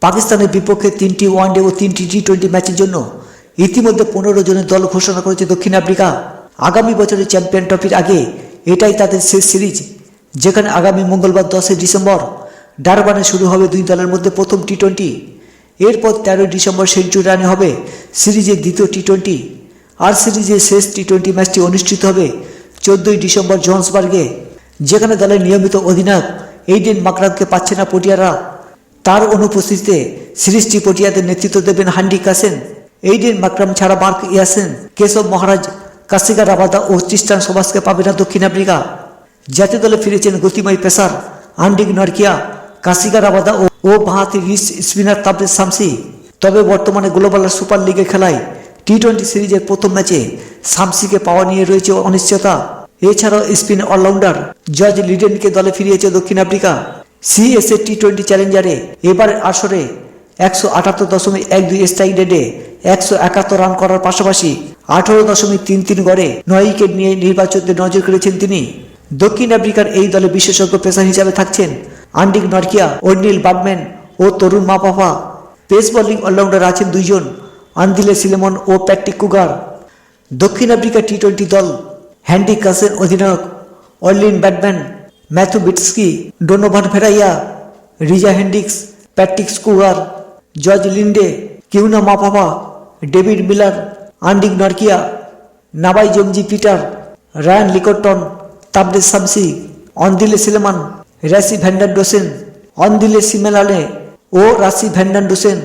পাকিস্তানের বিপক্ষে 3টি ওয়ানডে ও 3টি টি-20 ম্যাচের জন্য ইতিমধ্যে 15 জনের দল ঘোষণা করেছে দক্ষিণ আফ্রিকা। আগামী বছরের চ্যাম্পিয়ন ট্রফির আগে এটাই তাদের শেষ সিরিজ, যেখানে আগামী মঙ্গলবার 10 ডিসেম্বর ডারবানে শুরু হবে দুই দলের মধ্যে প্রথম টি-20। এরপর 13 ডিসেম্বর সেঞ্চুরিয়ানে হবে সিরিজের দ্বিতীয় টি-20। আর সিরিজের শেষ টি-20 ম্যাচটি অনুষ্ঠিত হবে 14 ডিসেম্বর জোহান্সবার্গে, যেখানে দলের নিয়মিত অধিনায়ক এইডেন মাকরামকে পাচ্ছে না পটিয়ারা। তার অনুপস্থিতিতে সিরিজটি পটিয়াদের নেতৃত্ব দেবেন হান্ডি কাসেন। এইডেন মাকরাম ছাড়া মার্ক ইয়াসেন, কেশব মহারাজ, কাসিগা রাবাদা ও তৃষ্টান সোবাসকে পাবে না দক্ষিণ আফ্রিকা। জাতীয় দলে ফিরেছেন গতিময় পেসার আন্ডিক নরকিয়া, কাসিগা রাবাদা ও বাঁহাতি রিস স্পিনার তাবরেজ শামসি। তবে বর্তমানে গ্লোবাল সুপার লিগে খেলায় টি-20 সিরিজের প্রথম ম্যাচে শামসিকে পাওয়া নিয়ে রয়েছে অনিশ্চয়তা। এছাড়াও স্পিন অলরাউন্ডার জর্জ লিডেনকে দলে ফিরিয়েছে দক্ষিণ আফ্রিকা। সিএসএ টি-20 চ্যালেঞ্জারে এবারের আসরে 178.12 স্ট্রাইক রেটে 171 রান করার পাশাপাশি 18.33 গড়ে 9 উইকেট নিয়ে নির্বাচকদের নজর কেড়েছেন তিনি। দক্ষিণ আফ্রিকার এই দলে বিশেষজ্ঞ পেসার হিসাবে থাকছেন আন্ডিক নরকিয়া, অর্নিল বার্গম্যান ও তরুণ মাপাফা। পেস বোলিং অলরাউন্ডার আছেন দুইজন, আন্দিলে সিলেমন ও প্যাট্রিক কুগার। দক্ষিণ আফ্রিকা টি-20 দল হ্যান্ডি কাসেন অধিনায়ক, অর্লিন Baartman, Matthew Breetzke, Donovan Ferreira, Reeza Hendricks, Patrick Kruger, George Linde, Kwena Maphaka, David Miller, আন্ডিক নরকিয়া, নাবাই জমজি Peter, Ryan Rickelton, Tabraiz Shamsi, Andile Simelane, Rassie van der Dussen, Andile Simelane ও Rassie van der ডোসেন।